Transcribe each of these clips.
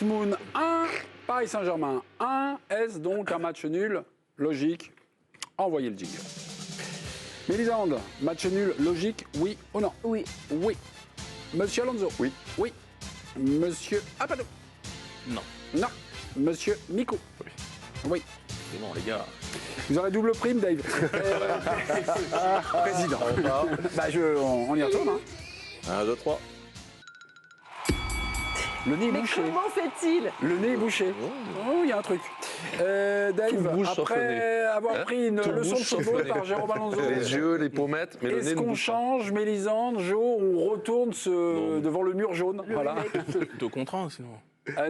Dortmund 1, Paris Saint-Germain 1. Est-ce donc un match nul? Logique. Envoyez le jingle. Mélisande, match nul, logique, oui ou non? Oui. Oui. Monsieur Alonso? Oui. Oui. Monsieur Apadou? Non. Non. Monsieur Mikou? Oui. Oui. C'est bon, les gars. Vous aurez double prime, Dave. Président. Bah, on y retourne. 1, 2, 3. Le nez est Mais bouché. comment fait-il? Le nez est bouché. Oh, il y a un truc. Dave, bouge sauf le après nez. avoir pris une Tout leçon de bouge sauf football le nez. par Jérôme Alonso, Les yeux, les pommettes, mais le nez est-ce ne qu'on bouge pas. change, Mélisande, Jo, on retourne devant le mur jaune? Voilà. 2 contre 1, sinon.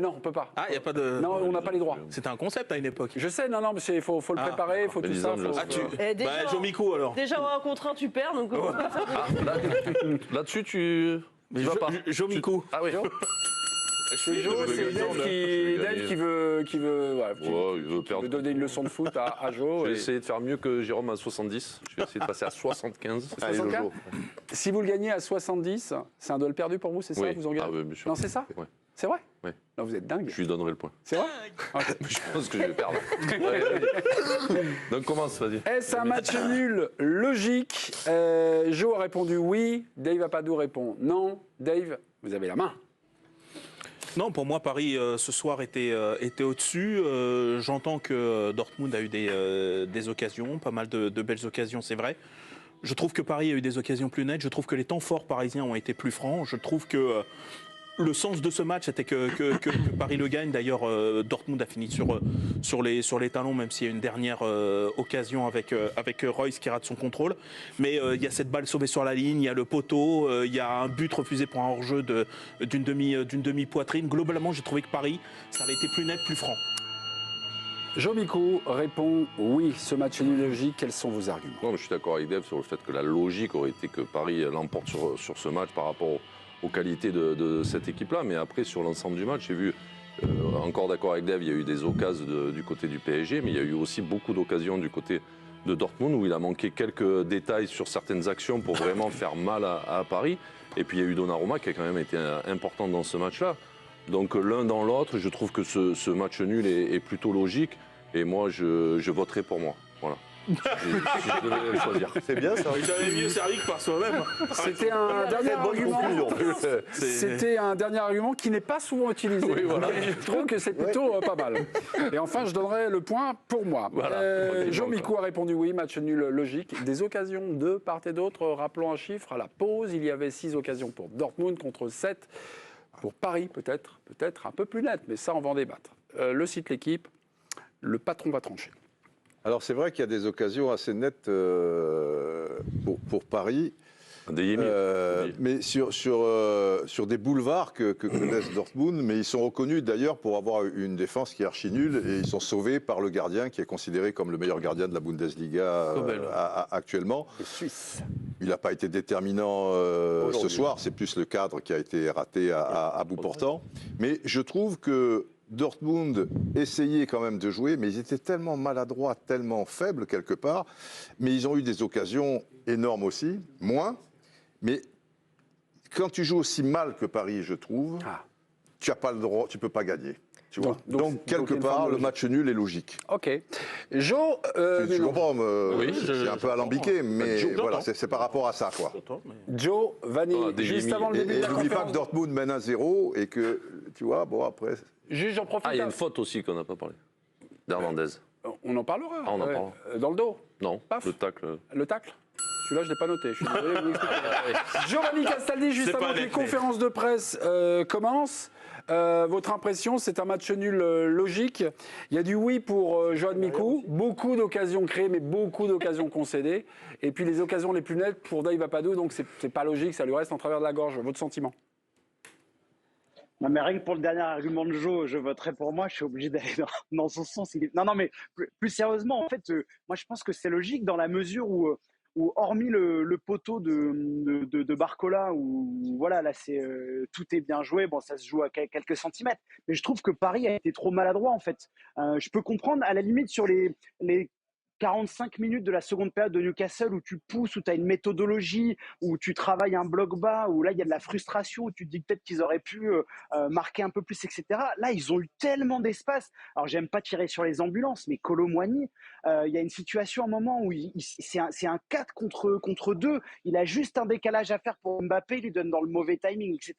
Non, on peut pas. Ah, il n'y a pas de. Non, on n'a pas les droits. C'était un concept à une époque. Je sais, non, mais il faut le Ah, préparer, il faut tout ça. Mélisande, faut- Ah, tu. Déjà, Bah, Jomiko alors. déjà en 1 contre 1, tu perds, donc on peut pas faire de- Là-dessus, tu vas pas. Jomiko. Ah oui. C'est Jo, c'est Dave qui veut, voilà, qui Il veut perdre. veut donner une leçon de foot à Jo. Je vais et- essayer de faire mieux que Jérôme à 70. Je vais essayer de passer à 75. Allez, 75. Jojo. Si vous le gagnez à 70, c'est un duel perdu pour vous, c'est ça? Oui. Vous engagez? Ah oui, bien sûr. Non, c'est ça? Ouais. C'est vrai? Ouais. Non, vous êtes dingue. Je lui donnerai le point. C'est vrai? Je pense que je vais perdre. Ouais, vas-y. Donc commence, vas-y. Est-ce un match nul logique? Jo a répondu oui. Dave Apadou répond non. Dave, vous avez la main. Non, pour moi, Paris ce soir était au-dessus. J'entends que Dortmund a eu des occasions, pas mal de belles occasions, c'est vrai. Je trouve que Paris a eu des occasions plus nettes. Je trouve que les temps forts parisiens ont été plus francs. Je trouve que le sens de ce match était que Paris le gagne. D'ailleurs, Dortmund a fini sur les talons, même s'il y a une dernière occasion avec Reus qui rate son contrôle. Mais il y a cette balle sauvée sur la ligne, il y a le poteau, il y a un but refusé pour un hors-jeu d'une demi-poitrine. Globalement, j'ai trouvé que Paris, ça avait été plus net, plus franc. Jo Mikou répond oui. Ce match est nul logique. Quels sont vos arguments? Non, mais je suis d'accord avec Dave sur le fait que la logique aurait été que Paris l'emporte sur ce match par rapport aux qualités de cette équipe-là. Mais après, sur l'ensemble du match, j'ai vu, encore d'accord avec Dave, il y a eu des occasions du côté du PSG, mais il y a eu aussi beaucoup d'occasions du côté de Dortmund où il a manqué quelques détails sur certaines actions pour vraiment faire mal à Paris. Et puis il y a eu Donnarumma qui a quand même été important dans ce match-là. Donc l'un dans l'autre, je trouve que ce match nul est plutôt logique. Et moi, je voterai pour moi. Voilà. Si je devais choisir. C'est bien ça. J'avais mieux servi que par soi-même. C'était un dernier argument. conclusion. C'était un dernier argument qui n'est pas souvent utilisé. Oui, voilà. Mais je trouve que c'est plutôt pas mal. Et enfin, je donnerai le point pour moi. Voilà. Jo Mikou a répondu oui, match nul logique. Des occasions de part et d'autre. Rappelons un chiffre, à la pause, il y avait 6 occasions pour Dortmund contre 7 pour Paris, peut-être un peu plus net, mais ça, on va en débattre. Le site L'équipe, le patron va trancher. Alors c'est vrai qu'il y a des occasions assez nettes pour Paris. Des Yémis. Mais sur des boulevards que connaissent Dortmund, mais ils sont reconnus d'ailleurs pour avoir une défense qui est archi nulle et ils sont sauvés par le gardien qui est considéré comme le meilleur gardien de la Bundesliga actuellement. Les Suisses. Il n'a pas été déterminant ce soir, c'est plus le cadre qui a été raté à bout portant. Mais je trouve que Dortmund essayait quand même de jouer, mais ils étaient tellement maladroits, tellement faibles quelque part. Mais ils ont eu des occasions énormes aussi, moins. Mais quand tu joues aussi mal que Paris, je trouve, tu n'as pas le droit, tu peux pas gagner. Tu vois. Donc quelque part, le match nul est logique. Ok. Jo, Tu comprends, Oui, c'est un peu alambiqué, mais voilà, c'est par rapport à ça, quoi. Jo Vanni, des juste Yémis. avant le début de la N'oublie pas que conférence. Dortmund mène à 0 et que, tu vois, bon après... Juste, j'en profite. Ah, il y a une faute aussi qu'on n'a pas parlé. D'Hernandez. On en parlera. Ah, on en parlera. Dans le dos. Non, Paf. le tacle. Le tacle. Celui-là, je ne l'ai pas noté. Je suis désolé. vous l'expliquer. Giovanni Castaldi, juste C'est pas avant que les net, mais- conférences de presse commencent. Votre impression, c'est un match nul logique. Il y a du oui pour Johan Mikou. Beaucoup d'occasions créées, mais beaucoup d'occasions concédées. Et puis les occasions les plus nettes pour Dave Apadou. Donc c'est pas logique, ça lui reste en travers de la gorge. Votre sentiment? Non, mais rien que pour le dernier argument de Jo, je voterai pour moi, je suis obligé d'aller dans son sens. Non, mais plus sérieusement, en fait, moi je pense que c'est logique dans la mesure où hormis le poteau de Barcola, où voilà, là tout est bien joué, bon, ça se joue à quelques centimètres, mais je trouve que Paris a été trop maladroit en fait. Je peux comprendre à la limite sur les 45 minutes de la seconde période de Newcastle où tu pousses, où tu as une méthodologie, où tu travailles un bloc bas, où là, il y a de la frustration, où tu te dis peut-être qu'ils auraient pu marquer un peu plus, etc. Là, ils ont eu tellement d'espace. Alors, j'aime pas tirer sur les ambulances, mais Kolo Muani, il y a une situation, un moment où c'est un 4 contre 2. Il a juste un décalage à faire pour Mbappé, il lui donne dans le mauvais timing, etc.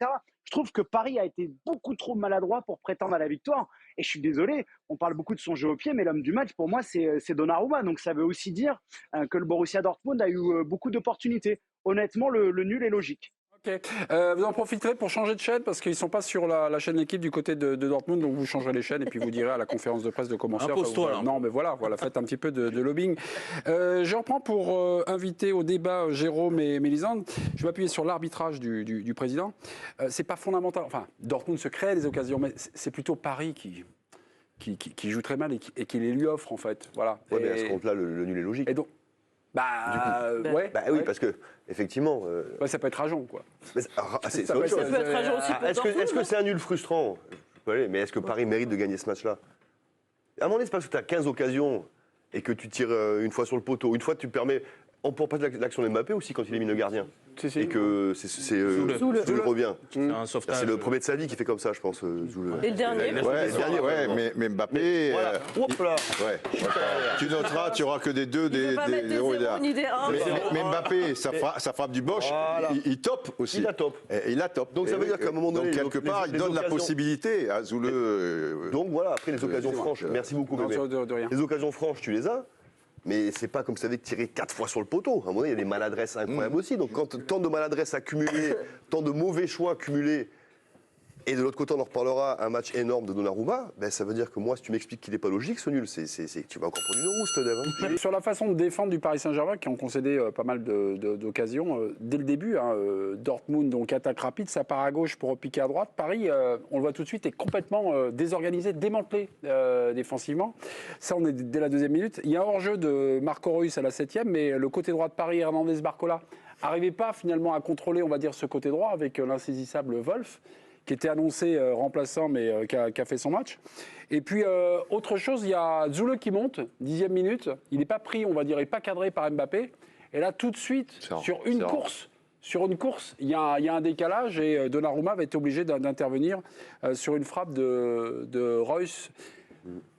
Je trouve que Paris a été beaucoup trop maladroit pour prétendre à la victoire. Et je suis désolé, on parle beaucoup de son jeu au pied, mais l'homme du match, pour moi, c'est Donnarumma. Donc ça veut aussi dire que le Borussia Dortmund a eu beaucoup d'opportunités. Honnêtement, le nul est logique. Ok. Vous en profiterez pour changer de chaîne parce qu'ils ne sont pas sur la chaîne d'équipe du côté de Dortmund, donc vous changerez les chaînes et puis vous direz à la conférence de presse de commencer. Impose-toi, là. Non, mais voilà, faites un petit peu de lobbying. Je reprends pour inviter au débat Jérôme et Mélisande. Je vais appuyer sur l'arbitrage du président. C'est pas fondamental. Enfin, Dortmund se crée des occasions, mais c'est plutôt Paris qui joue très mal et qui les lui offre en fait. Voilà. Ouais, mais à ce compte-là, le nul est logique. Et donc, ouais. Bah oui, parce que effectivement. Ouais, ça peut être rageant, quoi. C'est Ça autre peut chose. Ça peut être agent aussi pour Est-ce Dortmund, que c'est un nul frustrant? Mais est-ce que Paris mérite de gagner ce match-là? À un moment donné, c'est parce que tu as 15 occasions et que tu tires une fois sur le poteau, une fois tu permets. On peut pas l'action de Mbappé aussi quand il élimine le gardien. Et que Zoule revient. C'est un sauvetage. C'est le premier de sa vie qui fait comme ça, je pense. Zoule. Et le dernier Ouais, le dernier, ouais, mais Mbappé. Voilà. Hop là. Ouais. Tu noteras, tu n'auras que des deux, Il ne des peut pas mettre des 0 et des 0 1. ni des 1. Mais Mbappé, ça frappe du Bosch, Voilà. il top aussi. Il la top. Et il la top. Donc ça veut dire qu'à un moment donné, donc quelque part, il les donne la occasions- possibilité à Zoule. Donc voilà, après les occasions excuse-moi, franches. Merci beaucoup, Non, bébé. de rien. Les occasions franches, tu les as. Mais c'est pas comme si tu avais tiré 4 fois sur le poteau. À un moment donné, il y a des maladresses incroyables aussi. Donc quand tant de maladresses accumulées, tant de mauvais choix accumulés, et de l'autre côté, on en reparlera, un match énorme de Donnarumma, ben, ça veut dire que moi, si tu m'expliques qu'il n'est pas logique, ce nul, tu vas encore prendre une rousse, Dave. Hein. Sur la façon de défendre du Paris Saint-Germain, qui ont concédé pas mal d'occasions, dès le début, Dortmund, donc attaque rapide, ça part à gauche pour repiquer à droite. Paris, on le voit tout de suite, est complètement désorganisé, démantelé défensivement. Ça, on est dès la deuxième minute. Il y a un hors-jeu de Marco Reus à la 7e, mais le côté droit de Paris, Hernandez-Barcola, n'arrivait pas finalement à contrôler, on va dire, ce côté droit avec l'insaisissable Wolf, qui était annoncé remplaçant, mais qui a fait son match. Et puis, autre chose, il y a Zoule qui monte, 10e minute. Il n'est pas pris, on va dire, il n'est pas cadré par Mbappé. Et là, tout de suite, sur une course, il y a un décalage et Donnarumma va être obligé d'intervenir sur une frappe de Reus.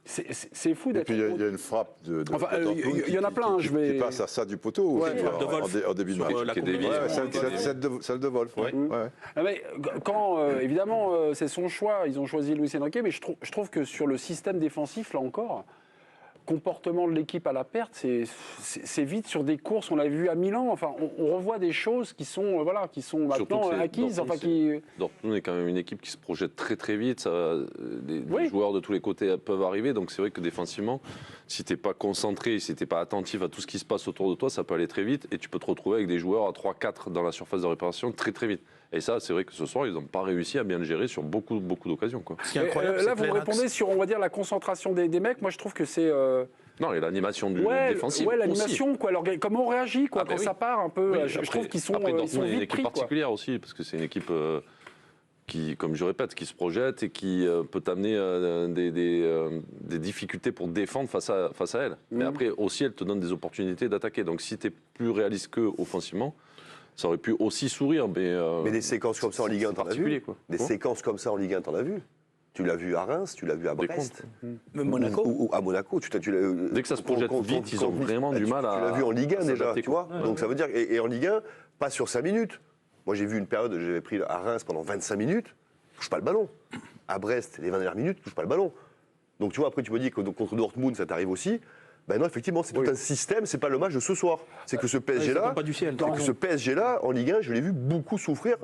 C'est fou Et d'être. puis il y a une frappe de Enfin, Dortmund il y en a plein, qui passe à ça du poteau Ouais, aussi, de Wolf. en début de Sur, match. la qui est combinaison. déviée. Celle de Wolf. Ouais. Ouais. Mais quand, évidemment, c'est son choix, ils ont choisi Luis Enrique, mais je trouve que sur le système défensif, là encore, comportement de l'équipe à la perte, c'est vite sur des courses, on l'a vu à Milan, enfin, on revoit des choses qui sont, qui sont maintenant acquises. Dortmund est quand même une équipe qui se projette très très vite, des joueurs de tous les côtés peuvent arriver, donc c'est vrai que défensivement, si tu n'es pas concentré, si tu n'es pas attentif à tout ce qui se passe autour de toi, ça peut aller très vite et tu peux te retrouver avec des joueurs à 3-4 dans la surface de réparation très très vite. Et ça, c'est vrai que ce soir, ils n'ont pas réussi à bien le gérer sur beaucoup d'occasions. Ce qui est incroyable, là, c'est vous que me Lennox- répondez sur, on va dire, la concentration des mecs. Moi, je trouve que c'est... Non, et l'animation du défensif Ouais, l'animation, quoi. Comment on réagit, quoi, quand ça part un peu. Oui, je après- trouve qu'ils sont, après, ils Dortmund sont est une vite équipe pris, quoi. particulière aussi, parce que c'est une équipe qui, comme je répète, qui se projette et qui peut t'amener des difficultés pour défendre face à elle. Mais après, aussi, elle te donne des opportunités d'attaquer. Donc, si tu es plus réaliste qu'eux offensivement, ça aurait pu aussi sourire. Mais des séquences comme ça en Ligue 1, t'en as particulier, vu? quoi. Des séquences comme ça en Ligue 1, t'en as vu? Tu l'as vu à Reims, tu l'as vu à Des Brest. Même Monaco. Ou à Monaco. Dès que ça se projette vite, ils ont vraiment du mal à. Tu l'as vu en Ligue 1 déjà, s'adapter, tu vois. Donc ça veut dire. Et en Ligue 1, pas sur 5 minutes. Moi j'ai vu une période, j'avais pris à Reims pendant 25 minutes, touche pas le ballon. À Brest, les 20 dernières minutes, touche pas le ballon. Donc tu vois, après tu me dis que contre Dortmund, ça t'arrive aussi. Ben non, effectivement, c'est tout un système, c'est pas le match de ce soir. C'est que ce PSG-là, pas du ciel. en Ligue 1, je l'ai vu beaucoup souffrir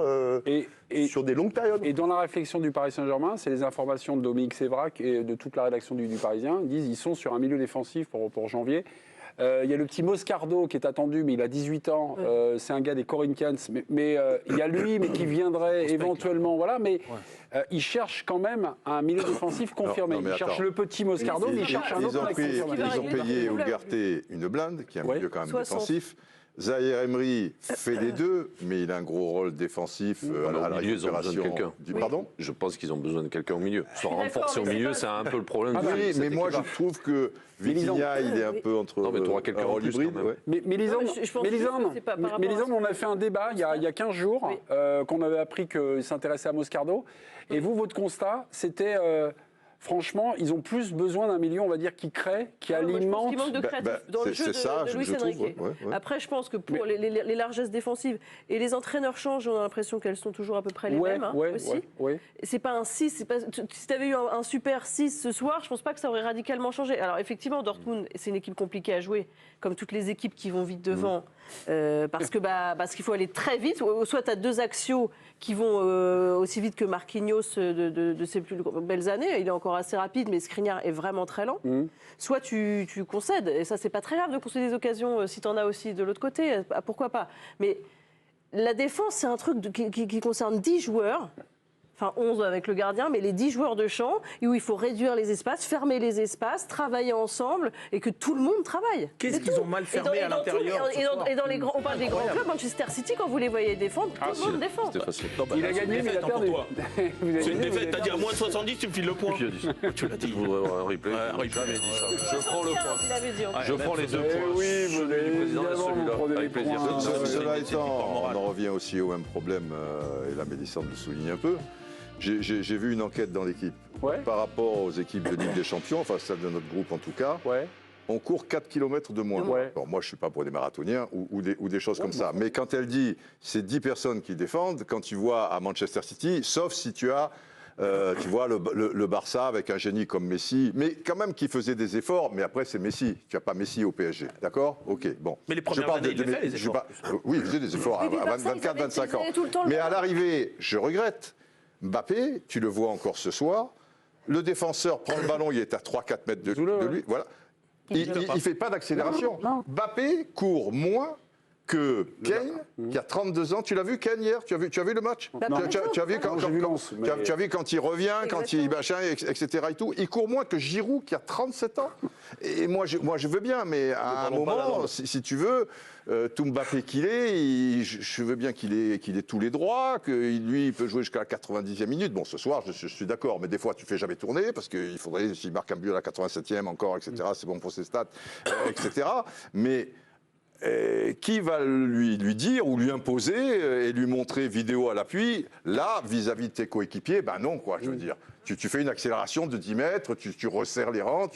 sur des longues périodes. Et dans la réflexion du Paris Saint-Germain, c'est les informations de Dominique Sévrac et de toute la rédaction du Parisien. Ils disent qu'ils sont sur un milieu défensif pour janvier. Il y a le petit Moscardo qui est attendu, mais il a 18 ans. C'est un gars des Corinthians. Mais il y a lui, mais qui viendrait éventuellement. Voilà, mais il cherche quand même un milieu défensif confirmé. Non, mais Il cherche attends. le petit Moscardo, mais il cherche un autre mec confirmé. Ils ont payé Ugarte une blinde, qui est un milieu quand même 60. défensif. Zahir Emery fait les deux, mais il a un gros rôle défensif à la Au milieu, ils ont besoin de récupération. quelqu'un. Pardon? Je pense qu'ils ont besoin de quelqu'un au milieu. Se d'accord, renforcer au mais c'est milieu, pas- c'est un peu le problème. de Oui, cette mais moi je équipe-là. trouve que Vitinha, il est un peu entre Non, mais t'auras quelqu'un un en rôle plus, hybride. quand même. Ouais. Mais Lisande, Non, mais je pense juste que c'est pas par rapport à ça. on a fait un débat il y a 15 jours Oui. qu'on avait appris qu'il s'intéressait à Moscardo. Et vous, votre constat, c'était franchement, ils ont plus besoin d'un milieu, on va dire, qui crée, qui Ah, moi, je pense alimente. qu'il manque de créatif dans le jeu c'est ça, de Luis je trouve, Enrique. ouais. Après, je pense que pour les largesses défensives, et les entraîneurs changent, on a l'impression qu'elles sont toujours à peu près les mêmes aussi. ouais. C'est pas un 6, si tu avais eu un super 6 ce soir, je pense pas que ça aurait radicalement changé. Alors effectivement, Dortmund, c'est une équipe compliquée à jouer, comme toutes les équipes qui vont vite devant, parce qu'il faut aller très vite. Soit tu as deux axiaux qui vont aussi vite que Marquinhos de ses plus belles années, il est encore assez rapide, mais Skriniar est vraiment très lent. Soit tu concèdes, et ça c'est pas très grave de concéder des occasions si tu en as aussi de l'autre côté, pourquoi pas. Mais la défense, c'est un truc qui concerne 10 joueurs. Enfin 11 avec le gardien, mais les 10 joueurs de champ, où il faut réduire les espaces, fermer les espaces, travailler ensemble et que tout le monde travaille. Qu'est-ce C'est qu'ils tout. ont mal Et fermé à l'intérieur ce soir. Et dans les grands, on parle des grands clubs, Manchester City, quand vous les voyez défendre, tout le monde défend. C'était facile. Non, bah, Il a là, c'est gagné, une mais il a défaite, hein, perdu. pour toi. Vous avez C'est une dit, vous défaite, avez t'as dit à perdu. moins de 70, tu me files le point. Qui a dit ça Tu l'as dit. Je voudrais avoir un replay. Ouais, un replay. Jamais dit ça. Je prends le point. Il avait dit, en fait. Je prends les deux Eh points. oui, vous Celui du président et évidemment, celui-là. vous prenez Avec les plaisir. points. Cela c'est étant, par morale. on en revient aussi au même problème, et la Mélissande le souligne un peu. J'ai vu une enquête dans l'équipe. Ouais. Par rapport aux équipes de Ligue des Champions, enfin celle de notre groupe en tout cas, Ouais. on court 4 km de moins. Ouais. Bon, moi, je ne suis pas pour des marathoniens ou des choses comme ça. Mais quand elle dit c'est 10 personnes qui défendent, quand tu vois à Manchester City, sauf si tu as tu vois le Barça avec un génie comme Messi, mais quand même qui faisait des efforts, mais après c'est Messi, tu n'as pas Messi au PSG, d'accord? Ok, bon. Mais les premières Je parle années, il les fait, les je efforts. oui, il faisait des efforts Oui, puis à Barça, ils 24, avaient 25 ans. tout le temps le Mais ballon. à l'arrivée, je regrette, Mbappé, tu le vois encore ce soir, le défenseur prend le ballon, il est à 3-4 mètres de lui, voilà. Il ne fait pas d'accélération. Mbappé court moins que Kane, qui a 32 ans. Tu l'as vu, Kane, hier? Tu as vu le match? Bah, Tu as vu quand, Non, j'ai vu Lens, mais- tu as vu quand il revient, quand il Exactement. machin, etc. Et tout. Il court moins que Giroud, qui a 37 ans. Et moi, je veux bien, mais à un parlons pas la moment, langue. si tu veux, tout Mbappé qu'il est, je veux bien qu'il ait tous les droits, que lui, il peut jouer jusqu'à la 90e minute. Bon, ce soir, je suis d'accord, mais des fois, tu fais jamais tourner, parce qu'il faudrait, s'il marque un but à la 87e encore, etc., c'est bon pour ses stats, etc. Mais qui va lui dire ou lui imposer et lui montrer vidéo à l'appui, là, vis-à-vis de tes coéquipiers, ben non, quoi, je veux dire. Tu fais une accélération de 10 mètres, tu resserres les rangs,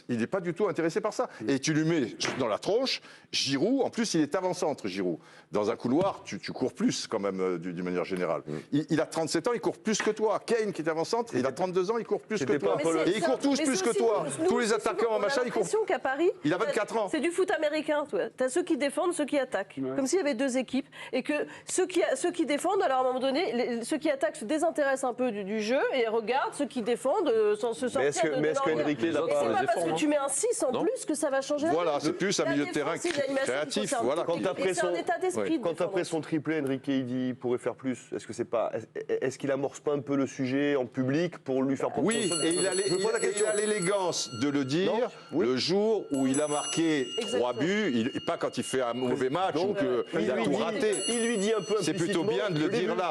il n'est pas du tout intéressé par ça. Et tu lui mets dans la tronche, Giroud, en plus il est avant-centre, Giroud. Dans un couloir, tu cours plus quand même, d'une manière générale. Il a 37 ans, il court plus que toi. Kane, qui est avant-centre, il a 32 ans, il court plus que C'était toi. pas un peu Et ils courent tous plus que toi. Tous les attaquants en machin, ils courent. l'impression qu'à Paris, Il a 24 ans. C'est du foot américain. Tu as ceux qui défendent, ceux qui attaquent. Comme s'il y avait deux équipes. Et que ceux qui défendent, alors à un moment donné, ceux qui attaquent se désintéressent un peu du jeu et regardent ceux qui défendent sans se sortir Mais est-ce leur qu'Enrique regard. l'a Et pas c'est les pas parce efforts, que hein. tu mets un 6 en Non. plus que ça va changer la Voilà, donne. c'est plus un La milieu de terrain défense et l'animation qui créatif. concerne Voilà. tout. Quand Et après c'est un son- état d'esprit. de Quand défendre. après son triplé, Enrique, il dit il pourrait faire plus. Est-ce que c'est pas, est-ce qu'il amorce pas un peu le sujet en public pour lui faire prendre Oui, conscience? et il a Je pose la question. l'élégance de le dire Non, oui. le jour où il a marqué Exactement. 3 buts, pas quand il fait un mauvais match ou Donc, qu'il a tout raté. il lui dit un peu C'est plutôt bien de le dire là.